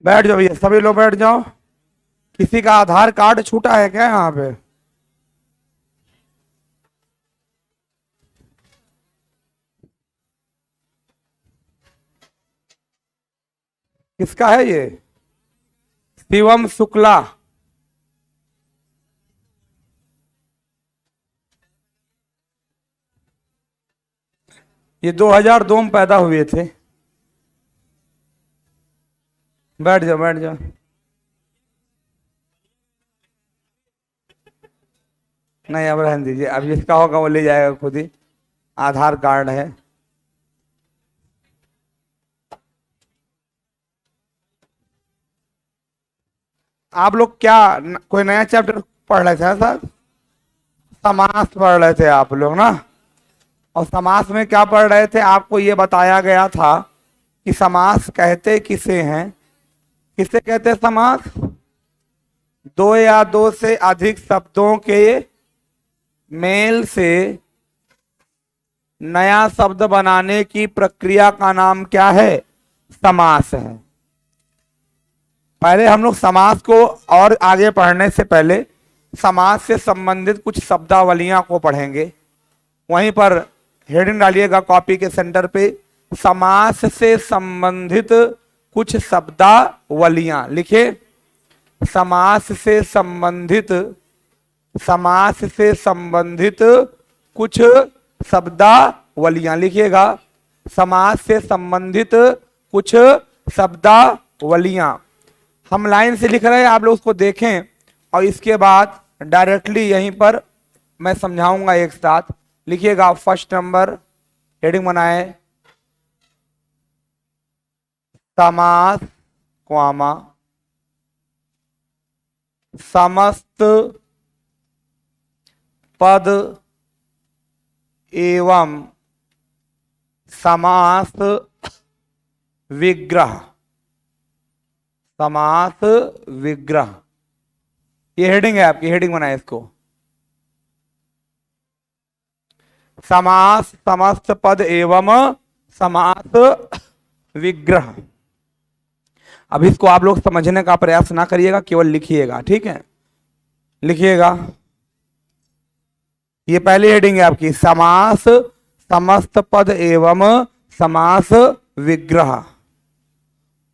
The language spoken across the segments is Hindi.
बैठ जाओ भैया, सभी लोग बैठ जाओ। किसी का आधार कार्ड छूटा है क्या यहाँ पे? किसका है ये? शिवम शुक्ला। ये 2002 में पैदा हुए थे। बैठ जाओ बैठ जाओ। नहीं, अब रहने दीजिए, अब जिसका होगा वो ले जाएगा खुद ही। आधार कार्ड है। आप लोग क्या कोई नया चैप्टर पढ़ रहे थे सर? समास पढ़ रहे थे आप लोग ना। और समास में क्या पढ़ रहे थे? आपको ये बताया गया था कि समास कहते किसे हैं। किसे कहते हैं समास? दो या दो से अधिक शब्दों के मेल से नया शब्द बनाने की प्रक्रिया का नाम क्या है? समास है। पहले हम लोग समास को और आगे पढ़ने से पहले समास से संबंधित कुछ शब्दावलियां को पढ़ेंगे। वहीं पर हेडिंग डालिएगा कॉपी के सेंटर पे, समास से संबंधित कुछ शब्दावलियां लिखे। समास से संबंधित कुछ शब्दावलियां लिखिएगा। समास से संबंधित कुछ शब्दावलियां हम लाइन से लिख रहे हैं, आप लोग उसको देखें और इसके बाद डायरेक्टली यहीं पर मैं समझाऊंगा एक साथ। लिखिएगा फर्स्ट नंबर, हेडिंग बनाए समास, क्वामा समस्त पद एवं समास विग्रह। समास विग्रह, ये हेडिंग है आपकी, हेडिंग बनाए इसको। समास समस्त पद एवं समास विग्रह। अब इसको आप लोग समझने का प्रयास ना करिएगा, केवल लिखिएगा, ठीक है? लिखिएगा। ये पहली हेडिंग है आपकी, समास समस्त पद एवं समास विग्रह।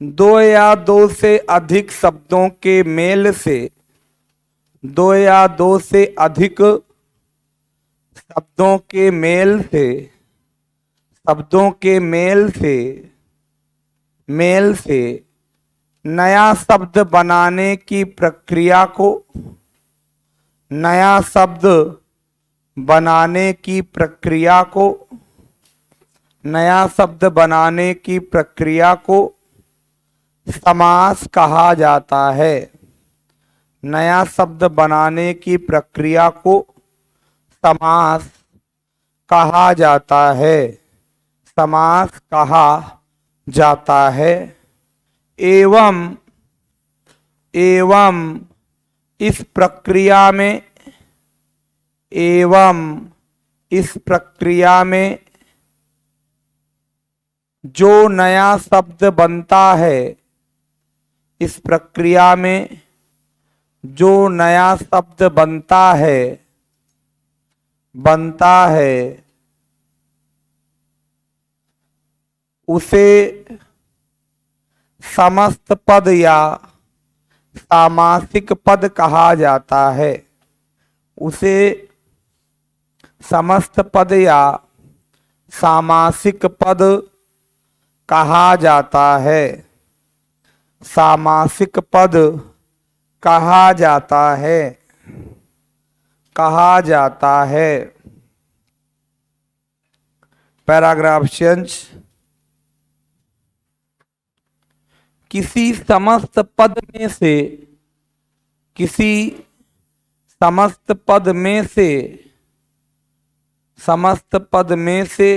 दो या दो से अधिक शब्दों के मेल से, दो या दो से अधिक शब्दों के मेल से, शब्दों के मेल से नया शब्द बनाने की प्रक्रिया को, नया शब्द बनाने की प्रक्रिया को, नया शब्द बनाने की प्रक्रिया को समास कहा जाता है। नया शब्द बनाने की प्रक्रिया को समास कहा जाता है। समास कहा जाता है। एवं इस प्रक्रिया में, एवं इस प्रक्रिया में जो नया शब्द बनता है, इस प्रक्रिया में जो नया शब्द बनता है उसे समस्त पद या सामासिक पद कहा जाता है। उसे समस्त पद या सामासिक पद कहा जाता है। सामासिक पद कहा जाता है, कहा जाता है। Paragraph change. किसी समस्त पद में से, किसी समस्त पद में से, समस्त पद में से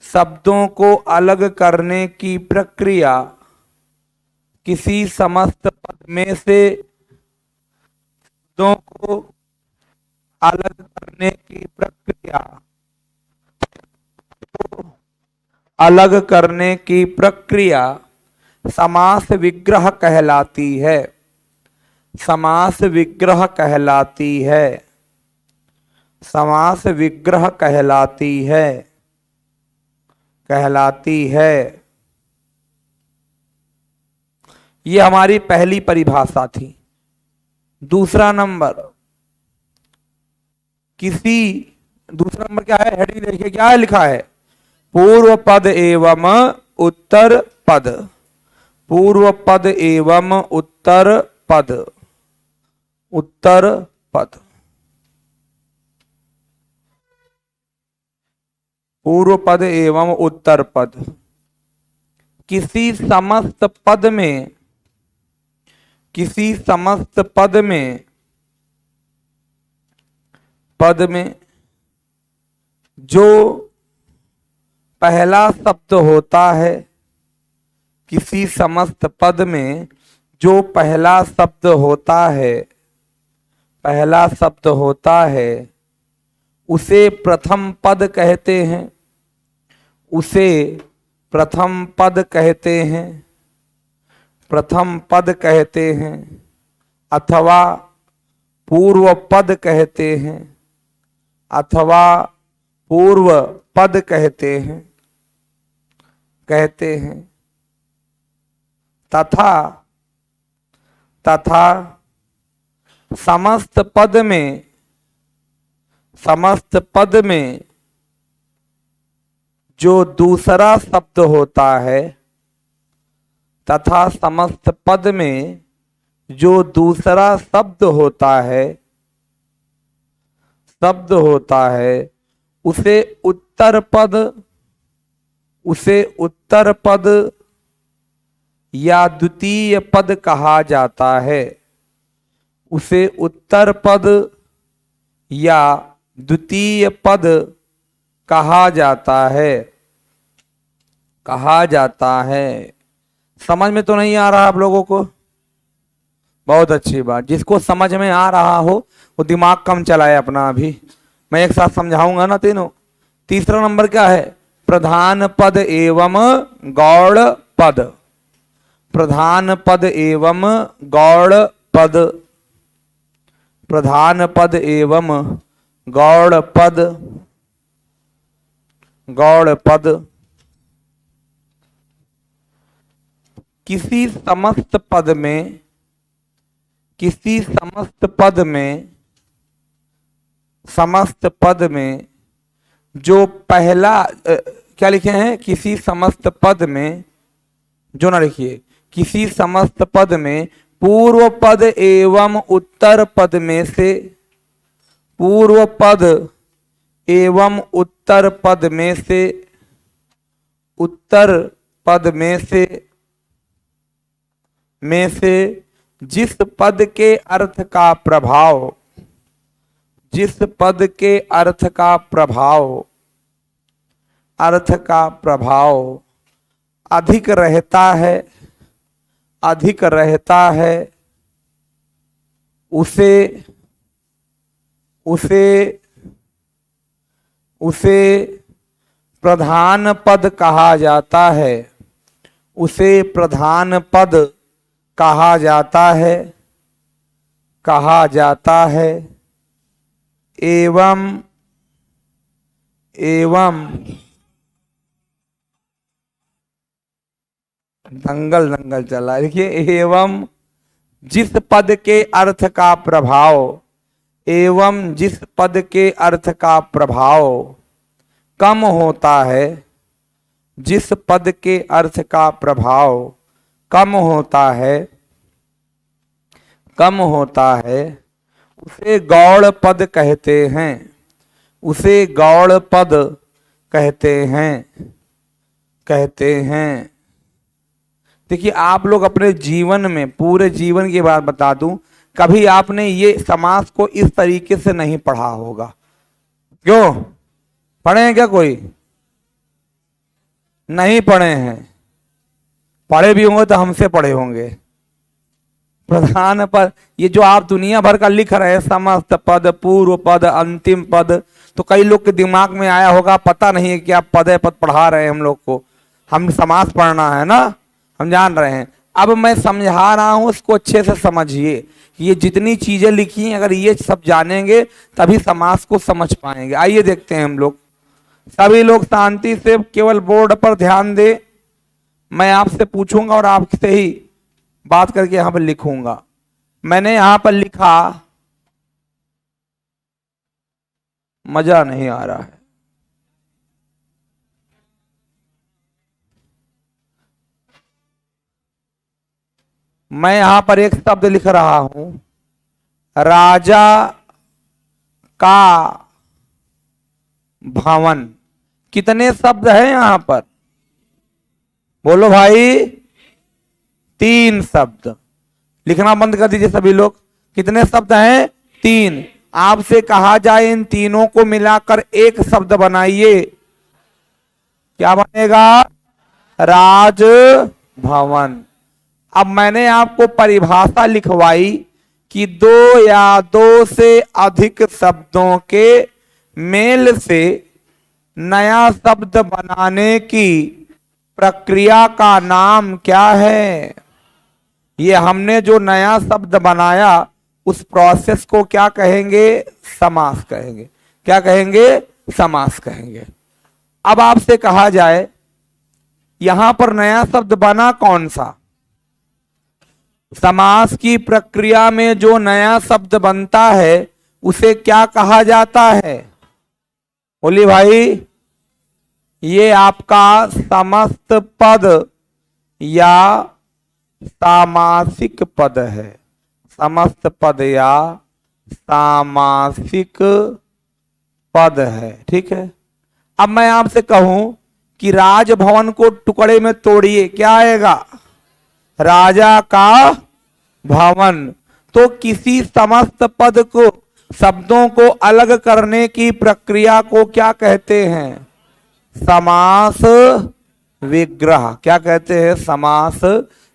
शब्दों को अलग करने की प्रक्रिया, किसी समस्त पद में से शब्दों को अलग करने की प्रक्रिया, अलग करने की प्रक्रिया समास विग्रह कहलाती है। समास विग्रह कहलाती है। समास विग्रह कहलाती है। कहलाती है। ये हमारी पहली परिभाषा थी। दूसरा नंबर दूसरा नंबर क्या है? हेडिंग देखिए क्या है लिखा है, पूर्व पद एवं उत्तर पद। पूर्व पद एवं उत्तर पद। उत्तर पद। पूर्व पद एवं उत्तर पद। किसी समस्त पद में, किसी समस्त पद में, पद में जो पहला शब्द होता है, किसी समस्त पद में जो पहला शब्द होता है, पहला शब्द होता है, उसे प्रथम पद कहते हैं। उसे प्रथम पद कहते हैं। प्रथम पद कहते हैं अथवा पूर्व पद कहते हैं। अथवा पूर्व पद कहते हैं। कहते हैं। तथा तथा समस्त पद में, समस्त पद में जो दूसरा शब्द होता है, तथा समस्त पद में जो दूसरा शब्द होता है, शब्द होता है, उसे उत्तर पद, उसे उत्तर पद या द्वितीय पद कहा जाता है। उसे उत्तर पद या द्वितीय पद कहा जाता है। कहा जाता है। समझ में तो नहीं आ रहा आप लोगों को? बहुत अच्छी बात। जिसको समझ में आ रहा हो वो दिमाग कम चलाए अपना। अभी मैं एक साथ समझाऊंगा ना तीनों। तीसरा नंबर क्या है? प्रधान पद एवं गौड़ पद। प्रधान पद एवं गौड़ पद। प्रधान पद एवं गौड़ पद। गौड़ पद। किसी समस्त पद में, किसी समस्त पद में, समस्त पद में जो पहला क्या लिखे हैं? किसी समस्त पद में, जो ना लिखिए, किसी समस्त पद में पूर्व पद एवं उत्तर पद में से, पूर्व पद एवं उत्तर पद में से, उत्तर पद में से जिस पद के अर्थ का प्रभाव, जिस पद के अर्थ का प्रभाव, अर्थ का प्रभाव अधिक रहता है, अधिक रहता है, उसे उसे उसे प्रधान पद कहा जाता है। उसे प्रधान पद कहा जाता है। कहा जाता है। एवं दंगल दंगल चला है। देखिए, एवं जिस पद के अर्थ का प्रभाव, एवं जिस पद के अर्थ का प्रभाव कम होता है, जिस पद के अर्थ का प्रभाव कम होता है, कम होता है, उसे गौड़ पद कहते हैं। उसे गौड़ पद कहते हैं। कहते हैं। देखिए, आप लोग अपने जीवन में, पूरे जीवन की बात बता दूं, कभी आपने ये समास को इस तरीके से नहीं पढ़ा होगा। क्यों? पढ़े हैं क्या? कोई नहीं पढ़े हैं? पढ़े भी होंगे तो हमसे पढ़े होंगे। प्रधान पद, ये जो आप दुनिया भर का लिख रहे हैं, समस्त पद, पूर्व पद, अंतिम पद, तो कई लोग के दिमाग में आया होगा, पता नहीं है कि आप पद पद पढ़ा रहे हैं हम लोग को। हम समास पढ़ना है ना, हम जान रहे हैं। अब मैं समझा रहा हूं, इसको अच्छे से समझिए। ये जितनी चीजें लिखी हैं, अगर ये सब जानेंगे तभी समास को समझ पाएंगे। आइए देखते हैं हम लोग। सभी लोग शांति से केवल बोर्ड पर ध्यान दे। मैं आपसे पूछूंगा और आपसे ही बात करके यहां पर लिखूंगा। मैंने यहां पर लिखा, मजा नहीं आ रहा है। मैं यहां पर एक शब्द लिख रहा हूं, राजा का भवन। कितने शब्द हैं यहां पर? बोलो भाई। 3 शब्द। लिखना बंद कर दीजिए सभी लोग। कितने शब्द हैं? 3। आपसे कहा जाए इन तीनों को मिलाकर एक शब्द बनाइए, क्या बनेगा? राजभवन। अब मैंने आपको परिभाषा लिखवाई कि 2 या 2 से अधिक शब्दों के मेल से नया शब्द बनाने की प्रक्रिया का नाम क्या है? ये हमने जो नया शब्द बनाया उस प्रोसेस को क्या कहेंगे? समास कहेंगे। क्या कहेंगे? समास कहेंगे। अब आपसे कहा जाए यहां पर नया शब्द बना कौन सा? समास की प्रक्रिया में जो नया शब्द बनता है उसे क्या कहा जाता है? बोलिए भाई। ये आपका समस्त पद या सामासिक पद है। समस्त पद या सामासिक पद है। ठीक है। अब मैं आपसे कहूं कि राजभवन को टुकड़े में तोड़िए, क्या आएगा? राजा का भवन। तो किसी समस्त पद को, शब्दों को अलग करने की प्रक्रिया को क्या कहते हैं? समास विग्रह। क्या कहते हैं? समास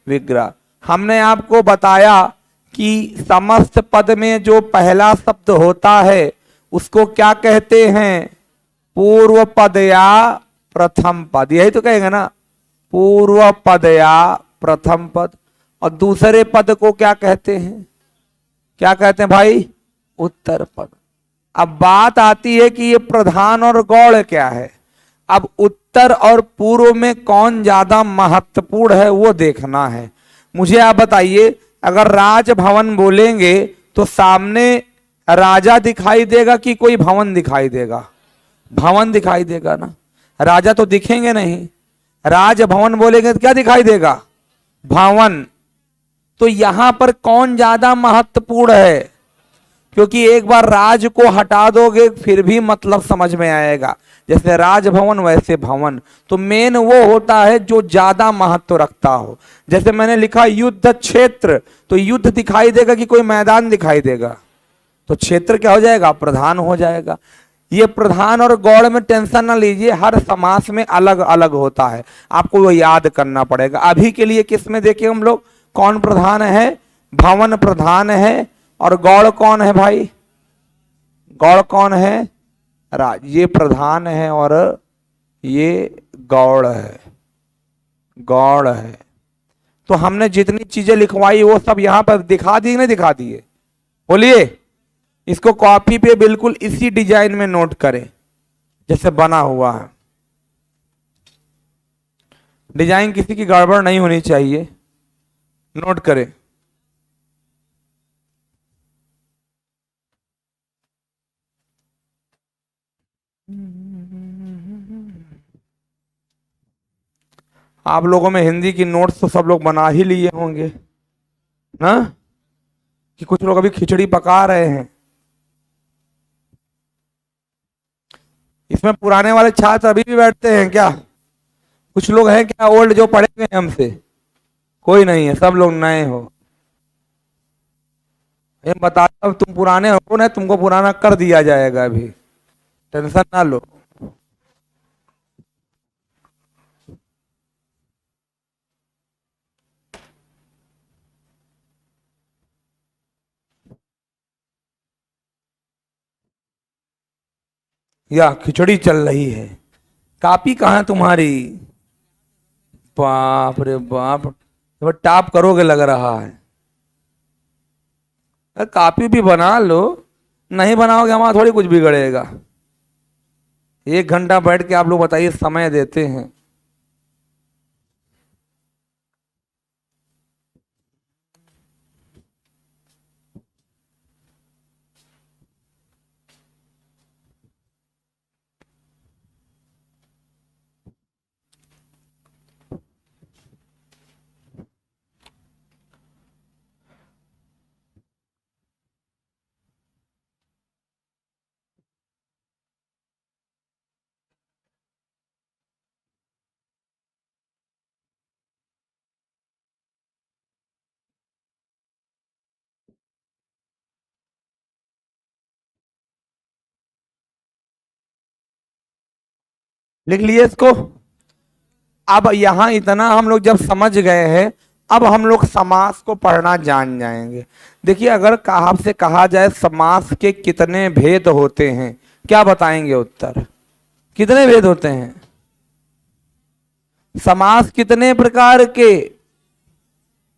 विग्रह। हमने आपको बताया कि समस्त पद में जो पहला शब्द होता है उसको क्या कहते हैं? पूर्व पद या प्रथम पद। यही तो कहेंगे ना, पूर्व पद या प्रथम पद। और दूसरे पद को क्या कहते हैं? क्या कहते हैं भाई? उत्तर पद। अब बात आती है कि ये प्रधान और गौड़ क्या है। अब उत्तर और पूर्व में कौन ज्यादा महत्वपूर्ण है वो देखना है। मुझे आप बताइए, अगर राजभवन बोलेंगे तो सामने राजा दिखाई देगा कि कोई भवन दिखाई देगा? भवन दिखाई देगा ना, राजा तो दिखेंगे नहीं। राजभवन बोलेंगे तो क्या दिखाई देगा? भवन। तो यहां पर कौन ज्यादा महत्वपूर्ण है? क्योंकि एक बार राज को हटा दोगे फिर भी मतलब समझ में आएगा। जैसे राजभवन वैसे भवन। तो मेन वो होता है जो ज्यादा महत्व रखता हो। जैसे मैंने लिखा युद्ध क्षेत्र, तो युद्ध दिखाई देगा कि कोई मैदान दिखाई देगा? तो क्षेत्र क्या हो जाएगा? प्रधान हो जाएगा। ये प्रधान और गौड़ में टेंशन ना लीजिए, हर समास में अलग अलग होता है, आपको वो याद करना पड़ेगा। अभी के लिए किस में देखिए हम लोग, कौन प्रधान है? भवन प्रधान है। और गौड़ कौन है भाई? गौड़ कौन है? राज। ये प्रधान है और ये गौड़ है। गौड़ है। तो हमने जितनी चीजें लिखवाई वो सब यहां पर दिखा दी, नहीं दिखा दिए? बोलिए। इसको कॉपी पे बिल्कुल इसी डिजाइन में नोट करें जैसे बना हुआ है। डिजाइन किसी की गड़बड़ नहीं होनी चाहिए, नोट करें। आप लोगों में हिंदी की नोट्स तो सब लोग बना ही लिए होंगे ना, कि कुछ लोग अभी खिचड़ी पका रहे हैं। इसमें पुराने वाले छात्र अभी भी बैठते हैं क्या? कुछ लोग हैं क्या ओल्ड जो पढ़े हुए हैं हमसे? कोई नहीं है, सब लोग नए हो। ये बताता हूं, तुम पुराने हो ना, तुमको पुराना कर दिया जाएगा, अभी टेंशन ना लो। या खिचड़ी चल रही है। कापी कहाँ है तुम्हारी? बाप रे बाप, तो टाप करोगे लग रहा है। कॉपी भी बना लो, नहीं बनाओगे हमारा थोड़ी कुछ बिगड़ेगा। 1 घंटा बैठ के आप लोग बताइए समय देते हैं। लिख लिए इसको। अब यहां इतना हम लोग जब समझ गए हैं, अब हम लोग समास को पढ़ना जान जाएंगे। देखिए, अगर आपसे कहा जाए समास के कितने भेद होते हैं, क्या बताएंगे उत्तर? कितने भेद होते हैं? समास कितने प्रकार के?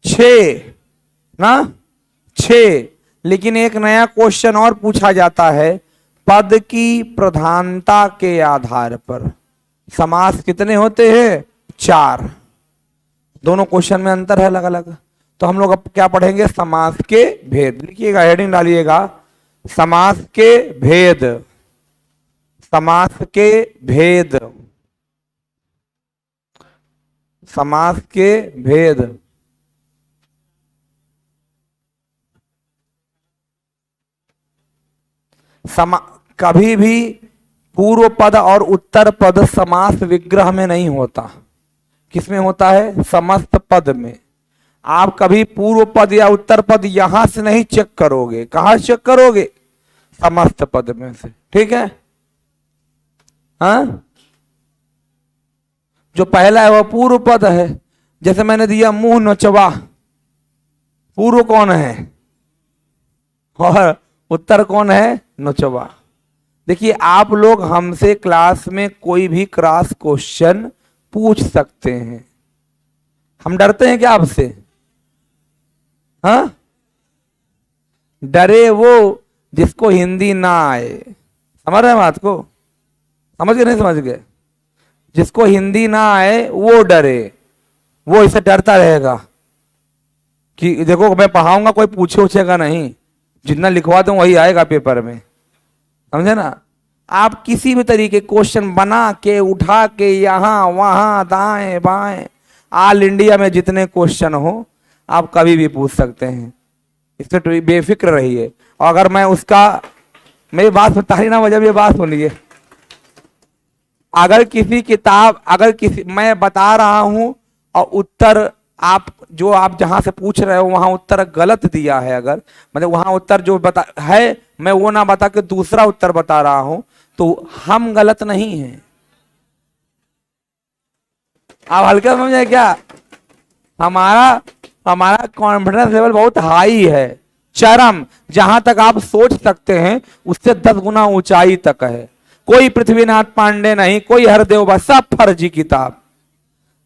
6 ना, 6। लेकिन एक नया क्वेश्चन और पूछा जाता है, पद की प्रधानता के आधार पर समास कितने होते हैं? 4। दोनों क्वेश्चन में अंतर है अलग अलग। तो हम लोग अब क्या पढ़ेंगे? समास के भेद। लिखिएगा, हेडिंग डालिएगा, समास के भेद। समास के भेद, समास के भेद। कभी भी पूर्व पद और उत्तर पद समास विग्रह में नहीं होता। किसमें होता है? समस्त पद में। आप कभी पूर्व पद या उत्तर पद यहां से नहीं चेक करोगे। कहां चेक करोगे? समस्त पद में से। ठीक है? हाँ, जो पहला है वह पूर्व पद है। जैसे मैंने दिया मुंह नोचवा, पूर्व कौन है? और उत्तर कौन है? नोचवा। देखिए, आप लोग हमसे क्लास में कोई भी क्रॉस क्वेश्चन पूछ सकते हैं। हम डरते हैं क्या आपसे? हाँ, डरे वो जिसको हिंदी ना आए। समझ रहे हैं बात को? समझ गए नहीं समझ गए? जिसको हिंदी ना आए वो डरे, वो इसे डरता रहेगा कि देखो मैं पढ़ाऊंगा, कोई पूछे उछेगा नहीं, जितना लिखवा दूं वही आएगा पेपर में। समझे ना? आप किसी भी तरीके क्वेश्चन बना के उठा के यहां वहां दाएं बाएं, ऑल इंडिया में जितने क्वेश्चन हो आप कभी भी पूछ सकते हैं। इससे बेफिक्र रहिए। और अगर मैं उसका, मेरी बात बता रही ना वजह, ये बात सुनिए। अगर किसी किताब, अगर किसी मैं बता रहा हूं और उत्तर आप जो आप जहां से पूछ रहे हो वहां उत्तर गलत दिया है, अगर मतलब वहां उत्तर जो बता है मैं वो ना बता के दूसरा उत्तर बता रहा हूं, तो हम गलत नहीं हैं। आप हल्का समझे क्या? हमारा हमारा कॉन्फिडेंस लेवल बहुत हाई है, चरम, जहां तक आप सोच सकते हैं उससे 10 गुना ऊंचाई तक है। कोई पृथ्वीनाथ पांडे नहीं, कोई हरदेव बस, सब फर्जी किताब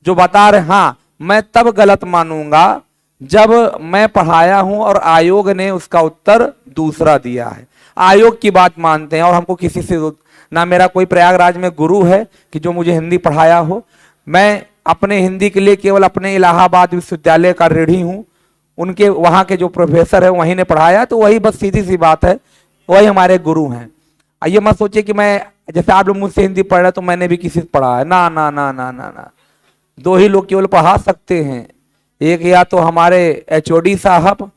जो बता रहे। हाँ, मैं तब गलत मानूंगा जब मैं पढ़ाया हूं और आयोग ने उसका उत्तर दूसरा दिया है। आयोग की बात मानते हैं और हमको किसी से ना, मेरा कोई प्रयागराज में गुरु है कि जो मुझे हिंदी पढ़ाया हो। मैं अपने हिंदी के लिए केवल अपने इलाहाबाद विश्वविद्यालय का ऋणी हूं। उनके वहां के जो प्रोफेसर है वहीं ने पढ़ाया, तो वही बस सीधी सी बात है, वही हमारे गुरु हैं। ये मत सोचिए कि मैं, जैसे आप लोग मुझसे हिंदी पढ़ रहे तो मैंने भी किसी से पढ़ा है। ना ना ना ना ना ना, 2 ही लोग केवल पढ़ा सकते हैं, एक या तो हमारे HOD साहब,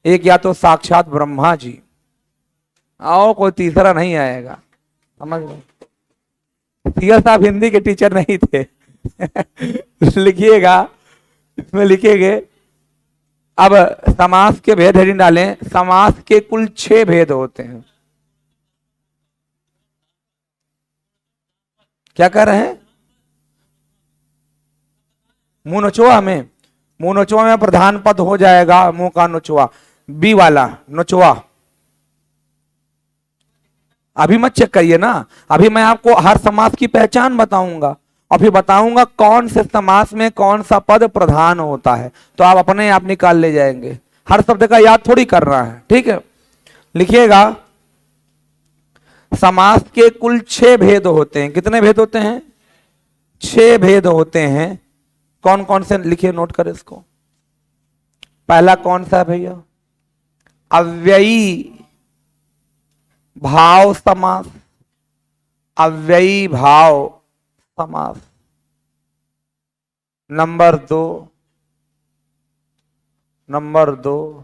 एक या तो साक्षात ब्रह्मा जी, और कोई तीसरा नहीं आएगा। समझ लो, सीएस साहब हिंदी के टीचर नहीं थे। लिखिएगा, इसमें लिखेंगे। अब समास के भेद हेडिंग डालें। समास के कुल 6 भेद होते हैं। क्या कर रहे हैं? मुंह नोचवा में, मुंह नोचवा में प्रधान पद हो जाएगा मुंह का नोचवा, बी वाला नोचवा। अभी मत चेक करिए ना, अभी मैं आपको हर समास की पहचान बताऊंगा और फिर बताऊंगा कौन से समास में कौन सा पद प्रधान होता है, तो आप अपने आप निकाल ले जाएंगे। हर शब्द का याद थोड़ी करना है, ठीक है। लिखिएगा, समास के कुल 6 भेद होते हैं। कितने भेद होते हैं? 6 भेद होते हैं। कौन कौन से लिखिए, नोट करें इसको। पहला कौन सा है भैया? अव्ययी भाव समास। अव्ययी भाव समास। नंबर 2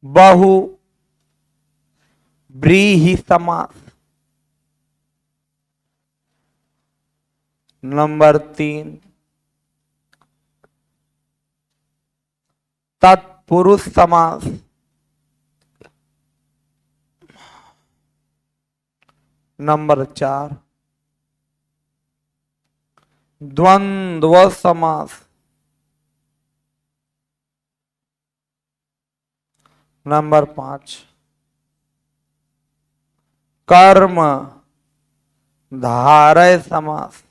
बहु व्रीहि समास। नंबर 3 तत्पुरुष समास। नंबर 4 द्वंद्व समास। नंबर 5 कर्म धारय समास।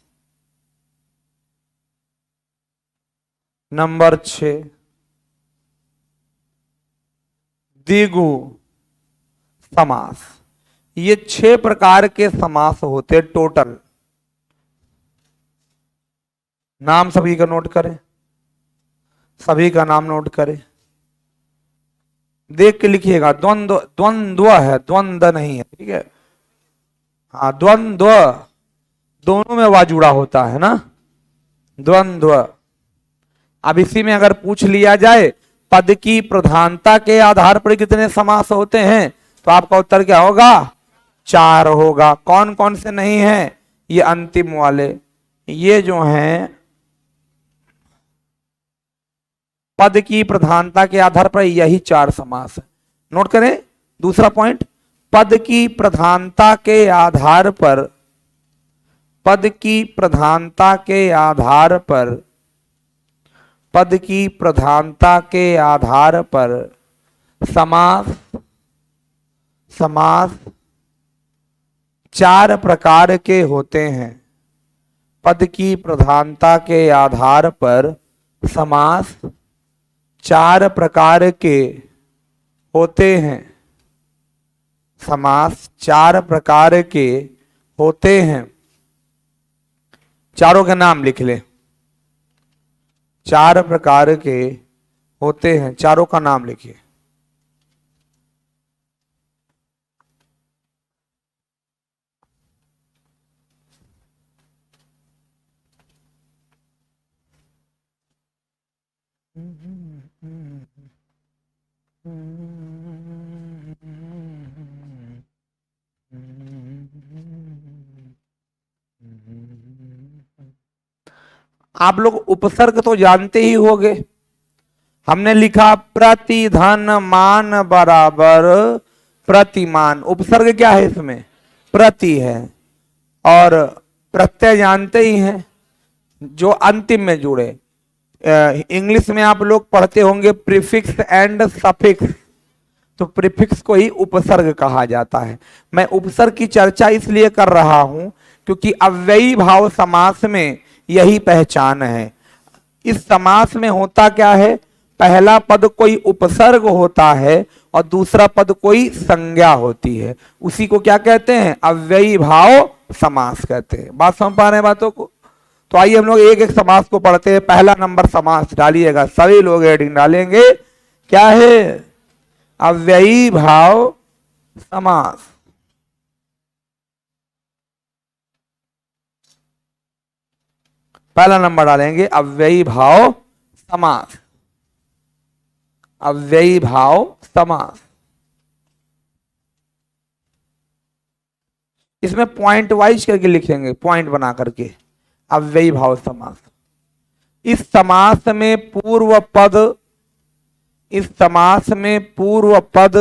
नंबर 6 द्विगु समास। ये 6 प्रकार के समास होते टोटल। नाम सभी का नोट करें, सभी का नाम नोट करें, देख के लिखिएगा। द्वंद्व है, द्वंद नहीं है, ठीक है। हाँ, द्वंद्व दोनों में वा जुड़ा होता है ना, द्वंद्व। अब इसी में अगर पूछ लिया जाए पद की प्रधानता के आधार पर कितने समास होते हैं, तो आपका उत्तर क्या होगा? 4 होगा। कौन कौन से नहीं है? ये अंतिम वाले, ये जो हैं पद की प्रधानता के आधार पर यही 4 समास है। नोट करें दूसरा पॉइंट, पद की प्रधानता के आधार पर, पद की प्रधानता के आधार पर, पद की प्रधानता के आधार पर समास 4 प्रकार के होते हैं। पद की प्रधानता के आधार पर समास 4 प्रकार के होते हैं। समास 4 प्रकार के होते हैं। चारों के नाम लिख ले। 4 प्रकार के होते हैं, चारों का नाम लिखिए। आप लोग उपसर्ग तो जानते ही होंगे। हमने लिखा प्रतिधन मान बराबर प्रतिमान। उपसर्ग क्या है इसमें? प्रति है। और प्रत्यय जानते ही हैं, जो अंतिम में जुड़े। इंग्लिश में आप लोग पढ़ते होंगे प्रीफिक्स एंड सफिक्स, तो प्रीफिक्स को ही उपसर्ग कहा जाता है। मैं उपसर्ग की चर्चा इसलिए कर रहा हूं क्योंकि अव्ययी भाव समास में यही पहचान है। इस समास में होता क्या है, पहला पद कोई उपसर्ग होता है और दूसरा पद कोई संज्ञा होती है। उसी को क्या कहते हैं? अव्ययी भाव समास कहते हैं। बात समझ पा रहे हैं बातों को? तो आइए हम लोग एक एक समास को पढ़ते हैं। पहला नंबर समास डालिएगा, सभी लोग हेडिंग डालेंगे। क्या है? अव्ययी भाव समास। पहला नंबर डालेंगे अव्ययी भाव समास। अव्ययी भाव समास। इसमें पॉइंट वाइज करके लिखेंगे, पॉइंट बना करके। अव्ययी भाव समास। इस समास में पूर्व पद, इस समास में पूर्व पद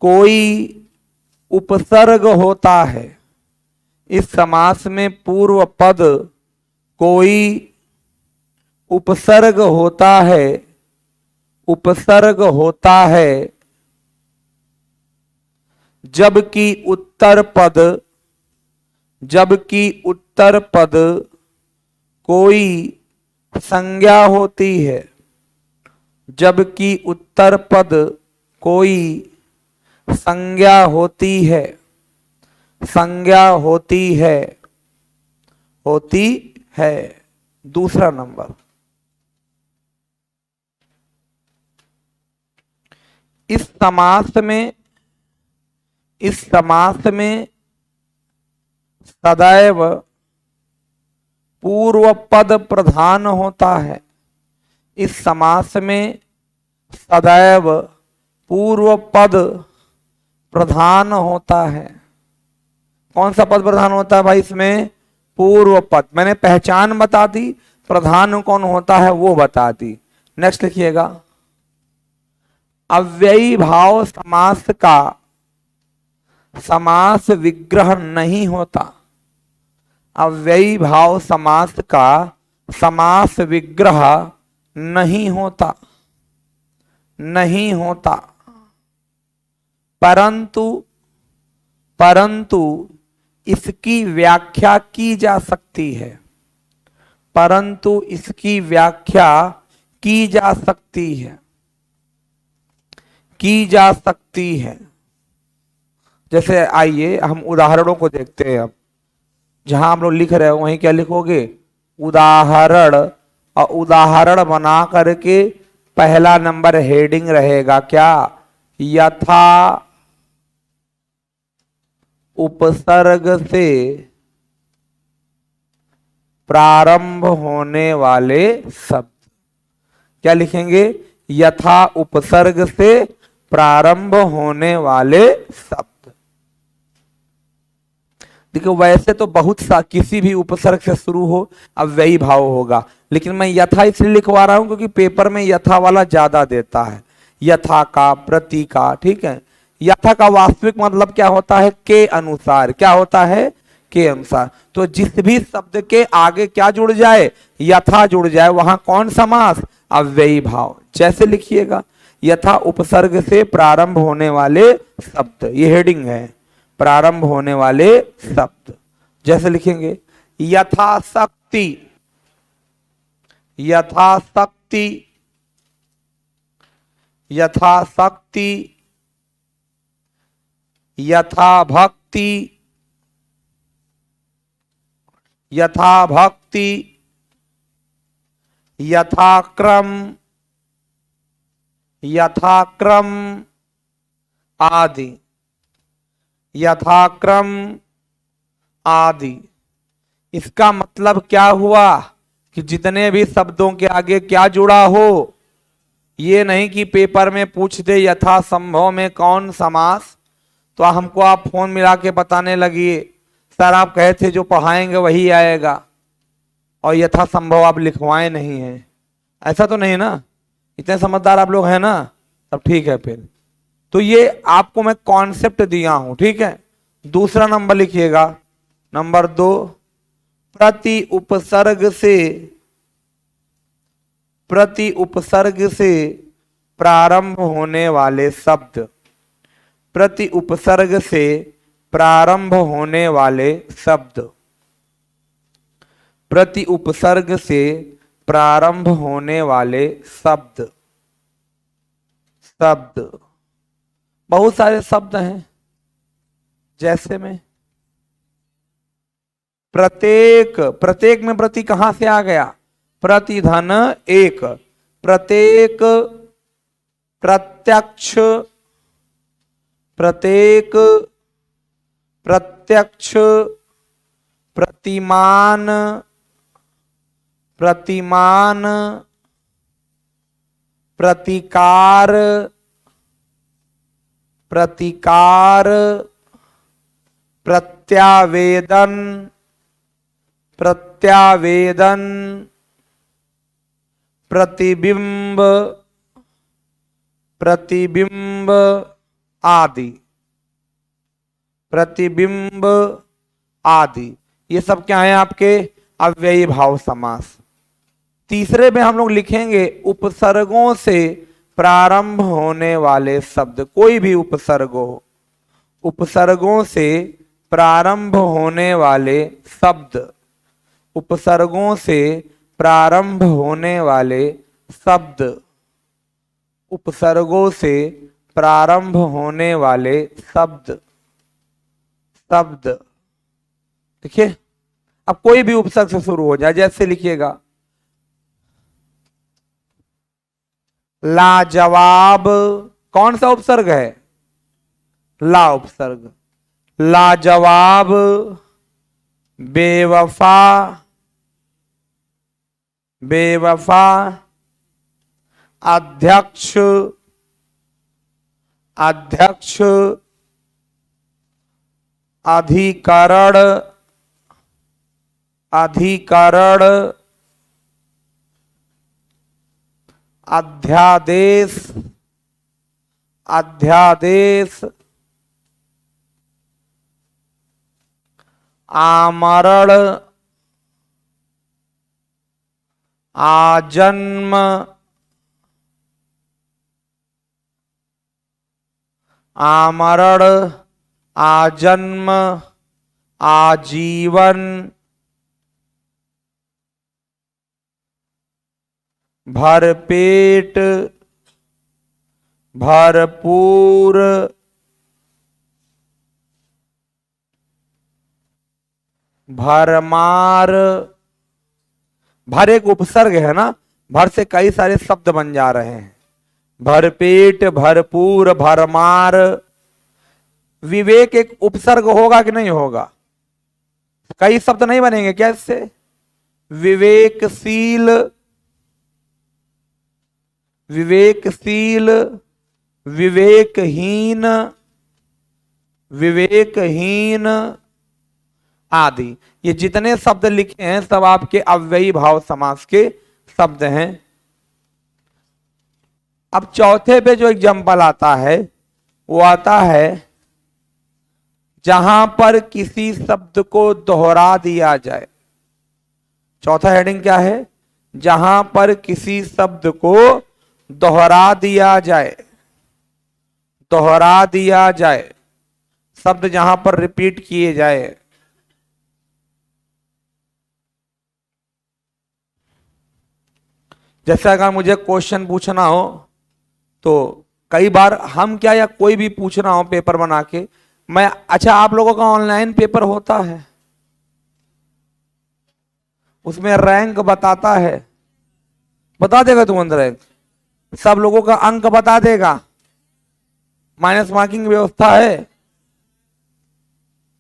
कोई उपसर्ग होता है। इस समास में पूर्व पद कोई उपसर्ग होता है। उपसर्ग होता है, जबकि उत्तर पद, जबकि उत्तर पद कोई संज्ञा होती है, जबकि उत्तर पद कोई संज्ञा होती है, संज्ञा होती है, होती है। दूसरा नंबर, इस समास में, इस समास में सदैव पूर्व पद प्रधान होता है, इस समास में सदैव पूर्व पद प्रधान होता है। कौन सा पद प्रधान होता है भाई इसमें? पूर्व पद। मैंने पहचान बता दी, प्रधान कौन होता है वो बता दी। नेक्स्ट लिखिएगा, अव्ययी भाव समास का समास विग्रह नहीं होता, अव्ययी भाव समास का समास विग्रह नहीं होता, नहीं होता। परंतु परंतु इसकी व्याख्या की जा सकती है, परंतु इसकी व्याख्या की जा सकती है, की जा सकती है। जैसे आइए हम उदाहरणों को देखते हैं। अब जहां हम लोग लिख रहे हो वहीं क्या लिखोगे? उदाहरण। और उदाहरण बना करके पहला नंबर हेडिंग रहेगा क्या? यथा उपसर्ग से प्रारंभ होने वाले शब्द। क्या लिखेंगे? यथा उपसर्ग से प्रारंभ होने वाले शब्द। देखो वैसे तो बहुत सा किसी भी उपसर्ग से शुरू हो अव्ययी भाव होगा, लेकिन मैं यथा इसलिए लिखवा रहा हूं क्योंकि पेपर में यथा वाला ज्यादा देता है। यथा का, प्रति का, ठीक है। यथा का वास्तविक मतलब क्या होता है? के अनुसार। क्या होता है? के अनुसार। तो जिस भी शब्द के आगे क्या जुड़ जाए? यथा जुड़ जाए, वहां कौन समास? अव्ययी भाव। जैसे लिखिएगा, यथा उपसर्ग से प्रारंभ होने वाले शब्द, ये हेडिंग है, प्रारंभ होने वाले शब्द। जैसे लिखेंगे, यथाशक्ति, यथाशक्ति, यथाशक्ति, यथा भक्ति, यथा भक्ति, यथाक्रम, यथाक्रम आदि, यथाक्रम आदि। इसका मतलब क्या हुआ कि जितने भी शब्दों के आगे क्या जुड़ा हो, ये नहीं कि पेपर में पूछ दे यथा संभव में कौन समास, तो हमको आप फोन मिला के बताने लगिए सर आप कहे थे जो पढ़ाएंगे वही आएगा, और यथा संभव आप लिखवाए नहीं है। ऐसा तो नहीं ना? इतने समझदार आप लोग हैं ना? तब ठीक है फिर। तो ये आपको मैं कॉन्सेप्ट दिया हूं, ठीक है। दूसरा नंबर लिखिएगा, नंबर 2, प्रति उपसर्ग से, प्रति उपसर्ग से प्रारंभ होने वाले शब्द, प्रति उपसर्ग से प्रारंभ होने वाले शब्द, प्रति उपसर्ग से प्रारंभ होने वाले शब्द। शब्द बहुत सारे शब्द हैं, जैसे में प्रत्येक, प्रत्येक में प्रति कहां से आ गया? प्रतिधन एक, प्रत्येक, प्रत्यक्ष, प्रत्येक, प्रत्यक्ष, प्रतिमान, प्रतिमान, प्रतिकार, प्रतिकार, प्रत्यावेदन, प्रत्यावेदन, प्रतिबिंब, प्रतिबिंब आदि, प्रतिबिंब आदि। ये सब क्या है आपके? अव्ययी भाव समास। तीसरे में हम लोग लिखेंगे उपसर्गों से प्रारंभ होने वाले शब्द, कोई भी उपसर्ग हो, उपसर्गों से प्रारंभ होने वाले शब्द, उपसर्गों से प्रारंभ होने वाले शब्द, उपसर्गों से प्रारंभ होने वाले शब्द, शब्द। देखिए, अब कोई भी उपसर्ग से शुरू हो जाए, जैसे लिखिएगा लाजवाब, कौन सा उपसर्ग है? ला उपसर्ग। लाजवाब, बेवफा, बेवफा, अध्यक्ष, अध्यक्ष, अधिकरण, अधिकरण, अध्यादेश, अध्यादेश, आमरण, आजन्म, आमरण, आजन्म, आजीवन, भरपेट, भरपूर, भरमार। भर एक उपसर्ग है ना, भर से कई सारे शब्द बन जा रहे हैं। भरपेट, भरपूर, भरमार। विवेक एक उपसर्ग होगा कि नहीं होगा? कई शब्द नहीं बनेंगे क्या इससे? विवेकशील, विवेकशील, विवेकहीन, विवेकहीन आदि। ये जितने शब्द लिखे हैं सब आपके अव्ययी भाव समास के शब्द हैं। अब चौथे पे जो एग्जाम्पल आता है वो आता है जहां पर किसी शब्द को दोहरा दिया जाए। चौथा हेडिंग क्या है? जहां पर किसी शब्द को दोहरा दिया जाए, दोहरा दिया जाए, शब्द जहां पर रिपीट किए जाए। जैसे अगर मुझे क्वेश्चन पूछना हो तो कई बार हम क्या, या कोई भी पूछना हो पेपर बना के, मैं, अच्छा आप लोगों का ऑनलाइन पेपर होता है, उसमें रैंक बताता है, बता देगा तुरंत रैंक, सब लोगों का अंक बता देगा, माइनस मार्किंग व्यवस्था है।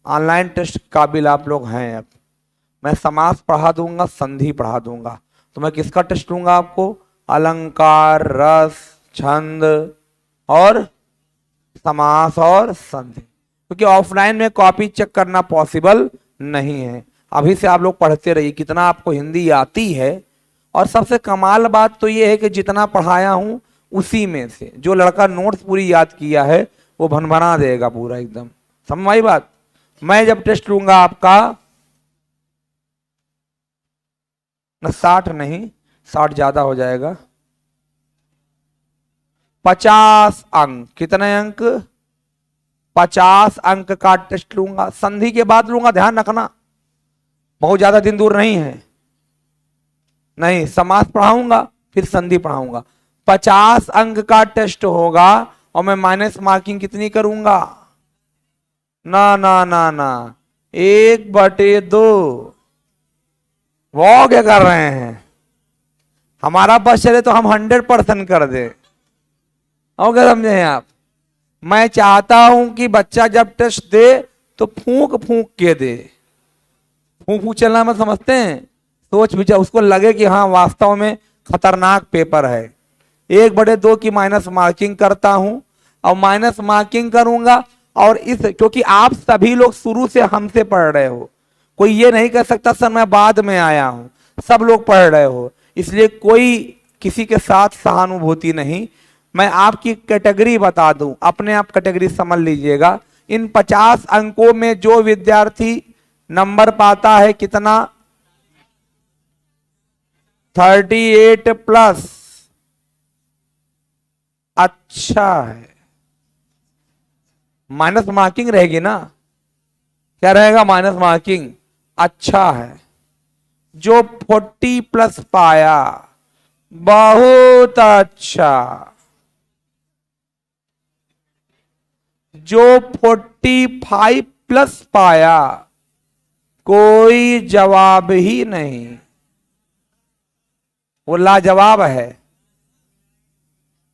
ऑनलाइन टेस्ट काबिल आप लोग हैं। अब मैं समास पढ़ा दूंगा, संधि पढ़ा दूंगा, तो मैं किसका टेस्ट लूंगा आपको? अलंकार, रस, छंद और समास और संधि, क्योंकि ऑफलाइन में कॉपी चेक करना पॉसिबल नहीं है। अभी से आप लोग पढ़ते रहिए, कितना आपको हिंदी आती है। और सबसे कमाल बात तो ये है कि जितना पढ़ाया हूं उसी में से जो लड़का नोट्स पूरी याद किया है वो भनभना देगा पूरा एकदम। समझ आई बात? मैं जब टेस्ट लूंगा आपका, न 60 नहीं, 60 ज्यादा हो जाएगा, 50 अंक। कितने अंक? 50 अंक का टेस्ट लूंगा। संधि के बाद लूंगा, ध्यान रखना, बहुत ज्यादा दिन दूर नहीं है। नहीं, समास पढ़ाऊंगा फिर संधि पढ़ाऊंगा। 50 अंक का टेस्ट होगा और मैं माइनस मार्किंग कितनी करूंगा? ना ना ना ना, 1/2। वो क्या कर रहे हैं? हमारा बस चले तो हम 100% कर दे। और क्या समझे हैं आप? मैं चाहता हूं कि बच्चा जब टेस्ट दे तो फूंक फूंक के दे। फूंक फूंक चलना मत समझते हैं, सोच विचार, उसको लगे कि हाँ वास्तव में खतरनाक पेपर है। 1/2 की माइनस मार्किंग करता हूं और माइनस मार्किंग करूंगा। और इस, क्योंकि आप सभी लोग शुरू से हमसे पढ़ रहे हो, कोई ये नहीं कह सकता सर मैं बाद में आया हूं, सब लोग पढ़ रहे हो, इसलिए कोई किसी के साथ सहानुभूति नहीं। मैं आपकी कैटेगरी बता दूं, अपने आप कैटेगरी समझ लीजिएगा। इन 50 अंकों में जो विद्यार्थी नंबर पाता है कितना? 38+। अच्छा है, माइनस मार्किंग रहेगी ना, क्या रहेगा? Minus marking. अच्छा है। जो 40 प्लस पाया, बहुत अच्छा। जो 45 प्लस पाया, कोई जवाब ही नहीं, वो लाजवाब है।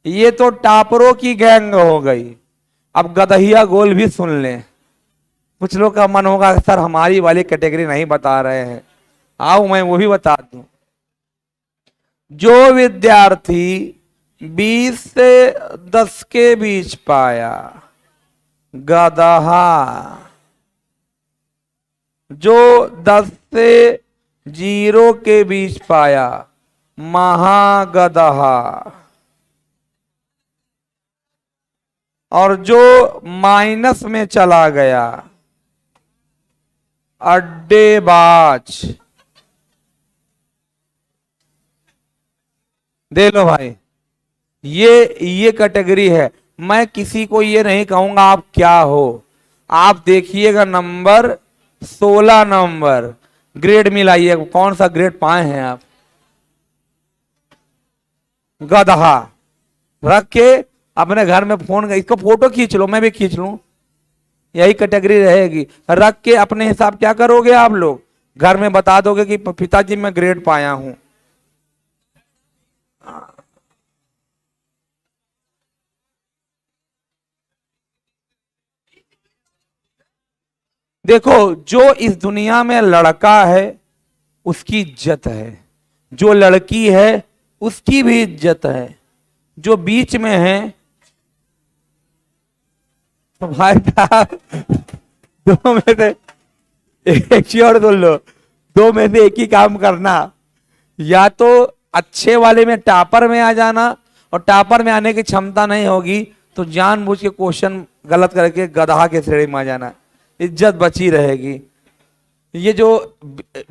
ये तो टापरों की गैंग हो गई। अब गदहिया गोल भी सुन लें। कुछ लोग का मन होगा सर हमारी वाली कैटेगरी नहीं बता रहे हैं, आओ मैं वो भी बता दूं। जो विद्यार्थी 20 से 10 के बीच पाया, गदहा। जो 10 से 0 के बीच पाया, महागदहा। और जो माइनस में चला गया, अड्डेबाज। दे लो भाई, ये कैटेगरी है। मैं किसी को ये नहीं कहूंगा आप क्या हो। आप देखिएगा नंबर 16 नंबर ग्रेड मिलाइए, कौन सा ग्रेड पाए हैं आप? गदहा। रख के अपने घर में फोन, इसको फोटो खींच लो, मैं भी खींच लूं, यही कैटेगरी रहेगी। रख के अपने हिसाब क्या करोगे आप लोग? घर में बता दोगे कि पिताजी मैं ग्रेड पाया हूं। देखो, जो इस दुनिया में लड़का है उसकी इज्जत है, जो लड़की है उसकी भी इज्जत है, जो बीच में है तो भाई साहब दो में से एक चीज और सुन लो, दो में से एक ही काम करना। या तो अच्छे वाले में टॉपर में आ जाना, और टॉपर में आने की क्षमता नहीं होगी तो जानबूझ के क्वेश्चन गलत करके गधा के श्रेणी में आ जाना, इज्जत बची रहेगी। ये जो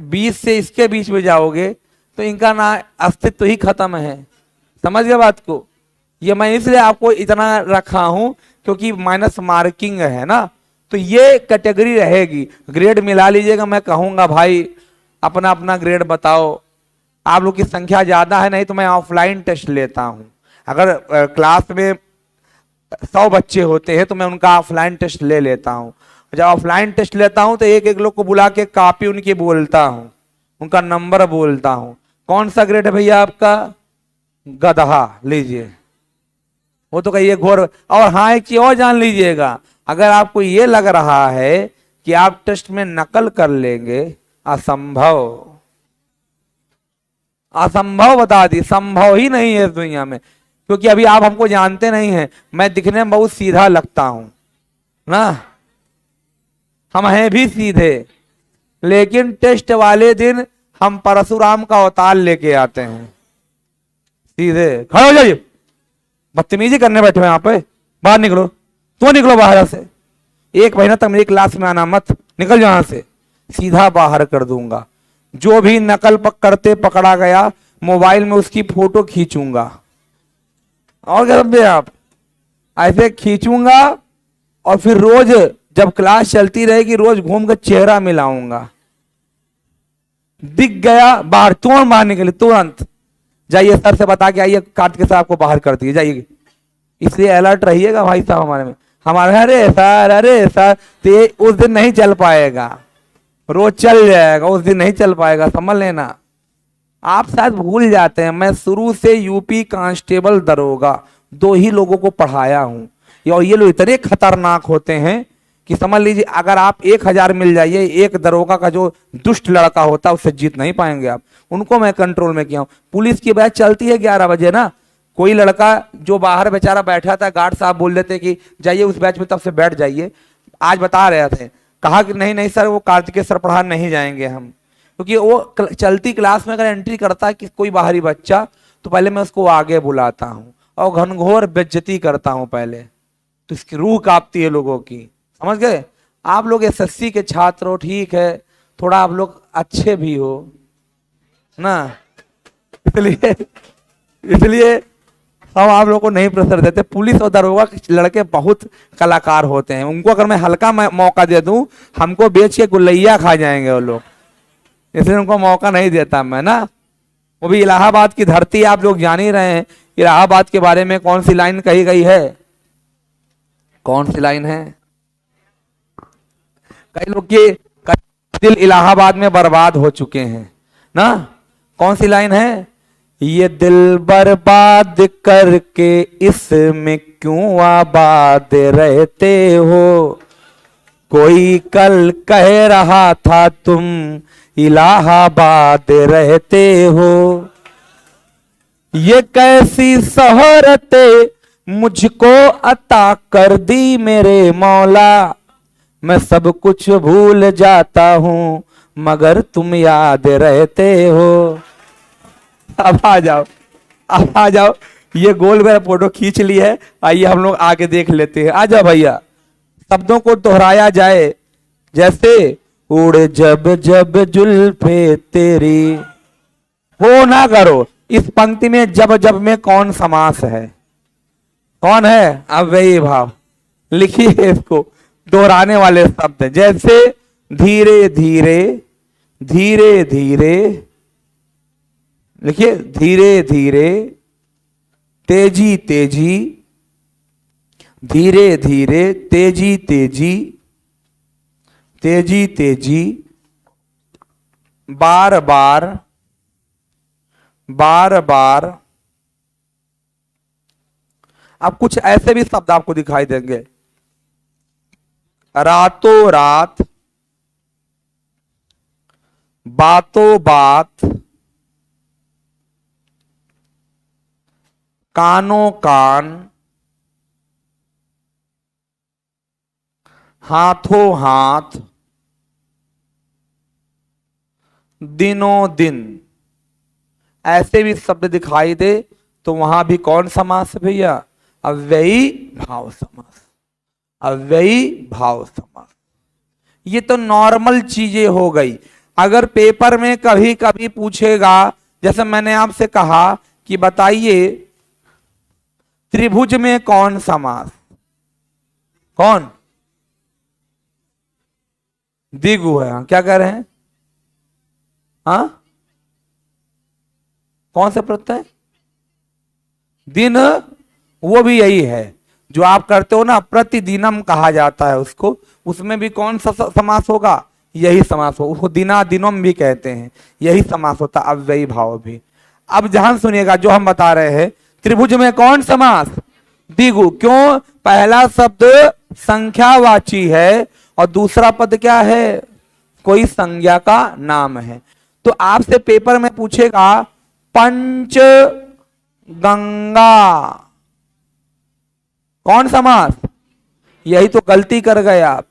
20 से इसके बीच में जाओगे तो इनका ना अस्तित्व ही खत्म है। समझ गए बात को? ये मैं इसलिए आपको इतना रखा हूं क्योंकि माइनस मार्किंग है ना, तो ये कैटेगरी रहेगी। ग्रेड मिला लीजिएगा, मैं कहूंगा भाई अपना अपना ग्रेड बताओ। आप लोग की संख्या ज्यादा है, नहीं तो मैं ऑफलाइन टेस्ट लेता हूं। अगर क्लास में 100 बच्चे होते हैं तो मैं उनका ऑफलाइन टेस्ट ले लेता हूं। जब ऑफलाइन टेस्ट लेता हूं तो एक एक लोग को बुला के कॉपी उनकी बोलता हूं, उनका नंबर बोलता हूं। कौन सा ग्रेड है भैया आपका? गदहा। लीजिए, वो तो कहिए घोर। और हाँ, एक चीज और जान लीजिएगा, अगर आपको ये लग रहा है कि आप टेस्ट में नकल कर लेंगे, असंभव। असंभव बता दी, संभव ही नहीं है इस दुनिया में। क्योंकि अभी आप हमको जानते नहीं हैं, मैं दिखने में बहुत सीधा लगता हूं ना, हम हैं भी सीधे, लेकिन टेस्ट वाले दिन हम परशुराम का अवतार लेके आते हैं। सीधे खड़े हो जाइए, बदतमीजी करने बैठे हो यहाँ पे, बाहर निकलो। तो निकलो बाहर से, 1 महीना तक मेरी क्लास में आना मत, निकल जाओ यहां से, सीधा बाहर कर दूंगा। जो भी नकल करते पकड़ा गया, मोबाइल में उसकी फोटो खींचूंगा। और क्या समझे आप? ऐसे खींचूंगा और फिर रोज जब क्लास चलती रहेगी रोज घूम कर चेहरा मिलाऊंगा। दिख गया बाहर, तुरंत बाहर निकले, तुरंत जाइए सर से बता के आइए, काट के साहब को बाहर कर दिए जाइए। इसलिए अलर्ट रहिएगा भाई साहब हमारे में। हमारे अरे सर तो ये उस दिन नहीं चल पाएगा, रोज चल जाएगा, उस दिन नहीं चल पाएगा, समझ लेना। आप शायद भूल जाते हैं, मैं शुरू से यूपी कांस्टेबल दरोगा 2 ही लोगों को पढ़ाया हूं, और ये लोग इतने खतरनाक होते हैं कि समझ लीजिए अगर आप 1000 मिल जाइए, एक दरोगा का जो दुष्ट लड़का होता है उससे जीत नहीं पाएंगे आप। उनको मैं कंट्रोल में किया हूं। पुलिस की बैच चलती है 11 बजे ना, कोई लड़का जो बाहर बेचारा बैठा था, गार्ड साहब बोल देते कि जाइए उस बैच में, तब से बैठ जाइए। आज बता रहे थे, कहा कि नहीं नहीं सर, वो कार्तिकेय सर पढ़ा नहीं जाएंगे हम, क्योंकि वो चलती क्लास में अगर एंट्री करता है कि कोई बाहरी बच्चा, तो पहले मैं उसको आगे बुलाता हूं और घनघोर बेइज्जती करता हूं पहले, तो इसकी रूह कांपती है लोगों की। समझ गए? आप लोग एसएससी के छात्र हो, ठीक है, थोड़ा आप लोग अच्छे भी हो ना, इसलिए हम आप लोगों को नहीं प्रेशर देते। पुलिस और दरोगा के लड़के बहुत कलाकार होते हैं, उनको अगर मैं हल्का मौका दे दूं, हमको बेच के गुलैया खा जाएंगे वो लोग, इसलिए उनको मौका नहीं देता मैं ना। वो भी इलाहाबाद की धरती, आप लोग जान ही रहे हैं। इलाहाबाद के बारे में कौन सी लाइन कही गई है? कौन सी लाइन है? कई लोग के दिल इलाहाबाद में बर्बाद हो चुके हैं ना। कौन सी लाइन है? ये दिल बर्बाद करके इसमें क्यों आबाद रहते हो, कोई कल कह रहा था तुम इलाहाबाद रहते हो। ये कैसी शोहरतें मुझको अता कर दी मेरे मौला, मैं सब कुछ भूल जाता हूं मगर तुम याद रहते हो। अब आ जाओ, अब आ जाओ, ये गोल मेरा फोटो खींच ली है, आइए हम लोग आगे देख लेते हैं। आ जाओ भैया, शब्दों को दोहराया जाए, जैसे उड़ जब जब जुल्फे तेरी। वो ना करो, इस पंक्ति में जब जब में कौन समास है? कौन है? अव्ययी भाव। लिखिए इसको, दोहराने वाले शब्द, जैसे धीरे धीरे, धीरे धीरे, लिखिए धीरे धीरे, तेजी तेजी, धीरे धीरे, तेजी तेजी, तेजी तेजी, बार बार, बार बार। अब कुछ ऐसे भी शब्द आपको दिखाई देंगे, रातों रात, बातों बात, कानों कान, हाथों हाथ, दिनों दिन। ऐसे भी शब्द दिखाई दे तो वहां भी कौन समास है भैया? अव्ययी भाव समास। अव्ययी भाव समास। ये तो नॉर्मल चीजें हो गई। अगर पेपर में कभी कभी पूछेगा, जैसे मैंने आपसे कहा कि बताइए त्रिभुज में कौन समास? कौन? द्विगु है। क्या कह रहे हैं? हाँ, कौन से प्रत्यय? दिन, वो भी यही है जो आप करते हो ना, प्रतिदिनम कहा जाता है उसको, उसमें भी कौन सा समास होगा? यही समास हो, उसको दिना दिनम भी कहते हैं, यही समास होता, अव्ययी भाव भी। अब ध्यान सुनिएगा जो हम बता रहे हैं, त्रिभुज में कौन समास? द्विगु। क्यों? पहला शब्द संख्यावाची है और दूसरा पद क्या है? कोई संज्ञा का नाम है। तो आपसे पेपर में पूछेगा पंच गंगा, कौन समास? यही तो गलती कर गए आप।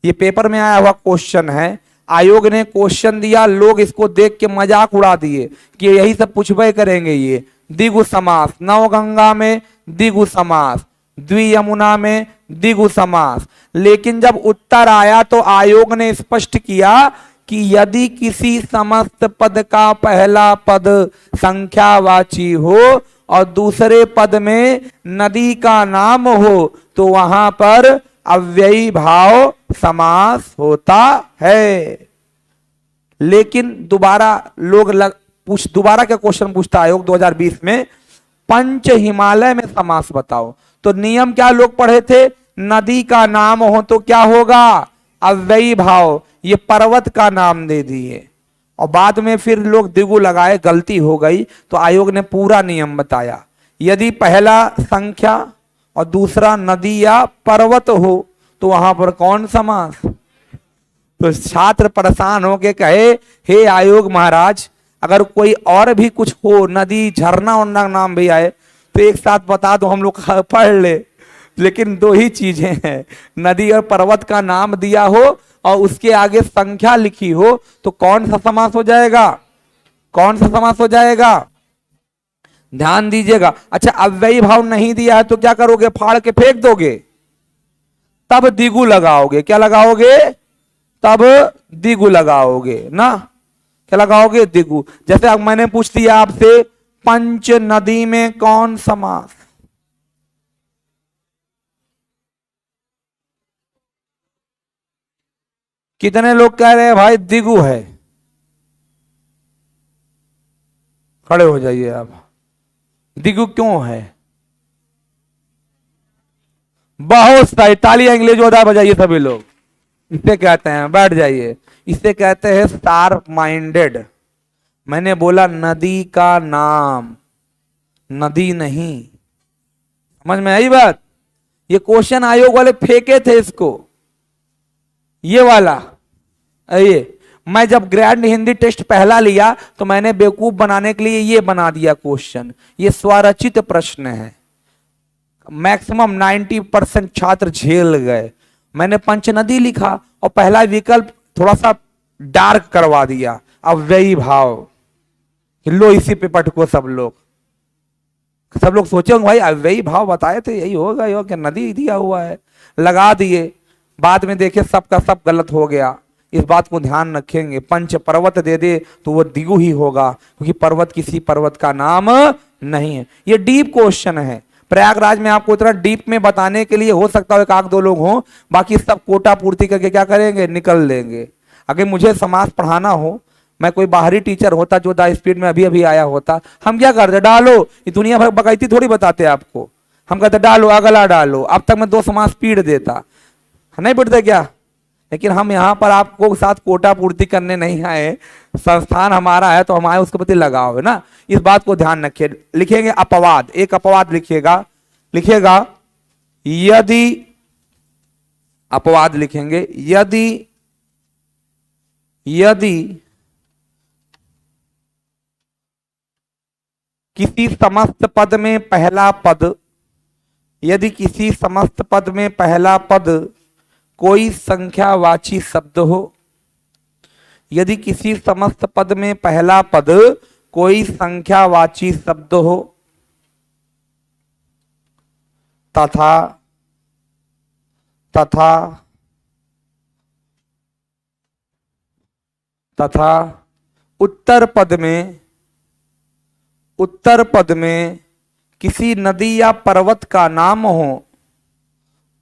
ये पेपर में आया हुआ क्वेश्चन है, आयोग ने क्वेश्चन दिया, लोग इसको देख के मजाक उड़ा दिए कि यही सब पूछबे करेंगे। ये द्विगु समास, नव गंगा में द्विगु समास, द्वि यमुना में द्विगु समास। लेकिन जब उत्तर आया तो आयोग ने स्पष्ट किया कि यदि किसी समस्त पद का पहला पद संख्यावाची हो और दूसरे पद में नदी का नाम हो तो वहां पर अव्ययी भाव समास होता है। लेकिन दोबारा लोग दोबारा क्या क्वेश्चन पूछता आयोग 2020 में, पंच हिमालय में समास बताओ। तो नियम क्या लोग पढ़े थे? नदी का नाम हो तो क्या होगा? अव्ययी भाव। ये पर्वत का नाम दे दिए और बाद में फिर लोग द्विगु लगाए, गलती हो गई। तो आयोग ने पूरा नियम बताया, यदि पहला संख्या और दूसरा नदी या पर्वत हो तो वहां पर कौन समास? तो छात्र परेशान होके कहे, हे आयोग महाराज, अगर कोई और भी कुछ हो, नदी झरना उड़ना नाम भी आए तो एक साथ बता दो, हम लोग पढ़ ले। लेकिन दो ही चीजें हैं, नदी और पर्वत का नाम दिया हो और उसके आगे संख्या लिखी हो तो कौन सा समास हो जाएगा? कौन सा समास हो जाएगा? ध्यान दीजिएगा। अच्छा, अव्ययी भाव नहीं दिया है तो क्या करोगे? फाड़ के फेंक दोगे, तब द्विगु लगाओगे। क्या लगाओगे? तब द्विगु लगाओगे ना। क्या लगाओगे? द्विगु। जैसे अब मैंने पूछ दिया आपसे पंच नदी में कौन समास? कितने लोग कह रहे हैं भाई दिगु है? खड़े हो जाइए आप। दिगु क्यों है? बहुत सही, तालियां इंग्लिश जोरदार बजाइए सभी लोग। इसे कहते हैं, बैठ जाइए, इसे कहते हैं शार्प माइंडेड। मैंने बोला नदी का नाम, नदी नहीं। समझ में आई बात? ये क्वेश्चन आयोग वाले फेंके थे इसको, ये वाला। ये मैं जब ग्रैंड हिंदी टेस्ट पहला लिया तो मैंने बेवकूफ बनाने के लिए ये बना दिया क्वेश्चन। ये स्वरचित प्रश्न है, मैक्सिमम 90% छात्र झेल गए। मैंने पंचनदी लिखा और पहला विकल्प थोड़ा सा डार्क करवा दिया, अव्ययी भाव। लो इसी पे पटको सब लोग। सब लोग सोचेंगे भाई अव्ययी भाव बताए थे, यही होगा, यो क्या नदी दिया हुआ है, लगा दिए। बाद में देखे सबका सब गलत हो गया। इस बात को ध्यान रखेंगे, पंच पर्वत दे दे तो वो दिगु ही होगा, क्योंकि पर्वत किसी पर्वत का नाम नहीं है। ये डीप क्वेश्चन है। प्रयागराज में आपको इतना डीप में बताने के लिए हो सकता है एक आध दो लोग हों, बाकी सब कोटा पूर्ति करके क्या करेंगे, निकल लेंगे। अगर मुझे समाज पढ़ाना हो, मैं कोई बाहरी टीचर होता जो द स्पीड में अभी अभी आया होता, हम क्या करते, डालो, ये दुनिया भर बकैती थोड़ी बताते आपको। हम कहते डालो, अगला डालो। अब तक मैं 2 समाज स्पीड देता, नहीं पढ़ते क्या? लेकिन हम यहाँ पर आपको साथ कोटा पूर्ति करने नहीं आए, संस्थान हमारा है तो हमारे उसके प्रति लगाव है ना। इस बात को ध्यान रखिए। लिखेंगे अपवाद, एक अपवाद लिखिएगा, लिखेगा यदि, अपवाद लिखेंगे यदि, यदि किसी समस्त पद में पहला पद, यदि किसी समस्त पद में पहला पद कोई संख्यावाची शब्द हो, यदि किसी समस्त पद में पहला पद कोई संख्यावाची शब्द हो, तथा तथा तथा उत्तर पद में, उत्तर पद में किसी नदी या पर्वत का नाम हो,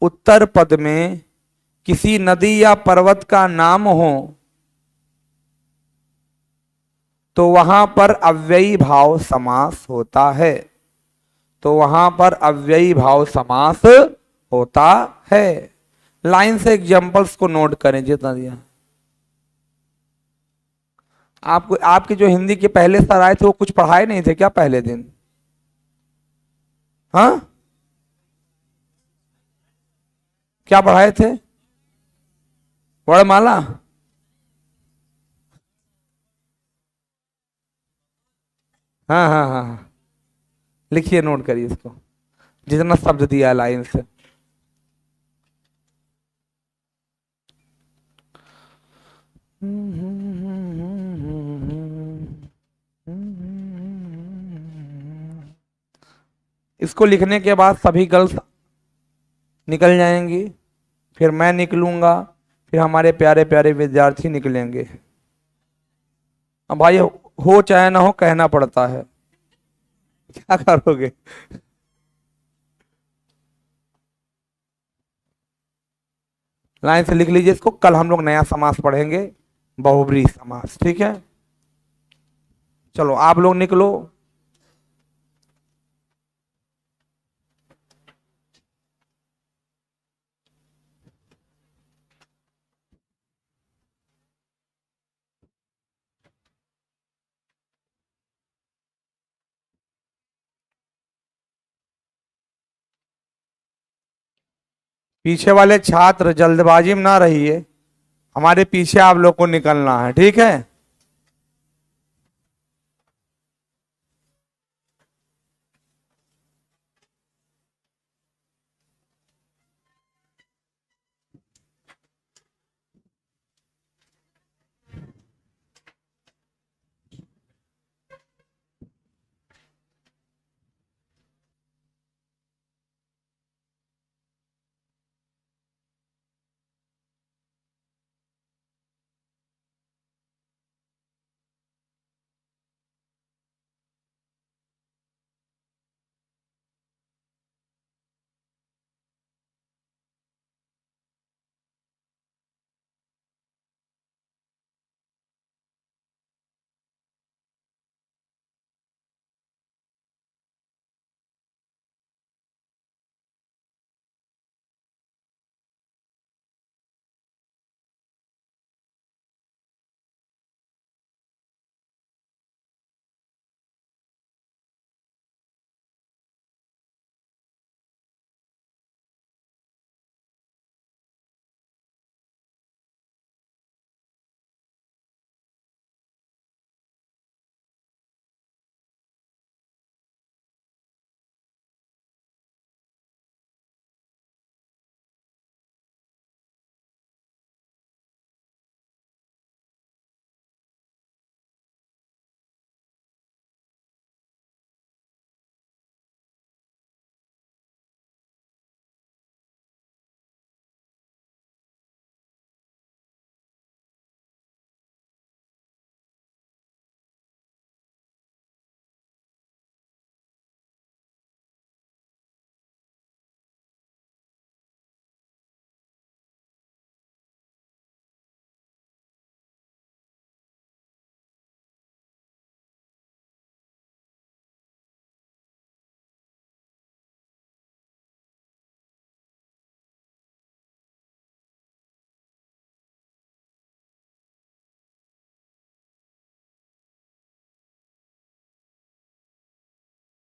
उत्तर पद में किसी नदी या पर्वत का नाम हो, तो वहां पर अव्ययी भाव समास होता है, तो वहां पर अव्ययी भाव समास होता है। लाइन से एग्जांपल्स को नोट करें जितना दिया आपको। आपके जो हिंदी के पहले सर आए थे वो कुछ पढ़ाए नहीं थे क्या पहले दिन? हाँ, क्या पढ़ाए थे? वर्णमाला? हाँ हाँ हाँ हाँ, लिखिए, नोट करिए इसको, जितना शब्द दिया लाइन से। इसको लिखने के बाद सभी गर्ल्स निकल जाएंगी, फिर मैं निकलूंगा, फिर हमारे प्यारे प्यारे विद्यार्थी निकलेंगे। अब भाई हो चाहे ना हो कहना पड़ता है, क्या करोगे? लाइन से लिख लीजिए इसको। कल हम लोग नया समास पढ़ेंगे, बहुब्रीहि समास, ठीक है? चलो आप लोग निकलो। पीछे वाले छात्र जल्दबाजी में ना रहिए, हमारे पीछे आप लोग को निकलना है, ठीक है?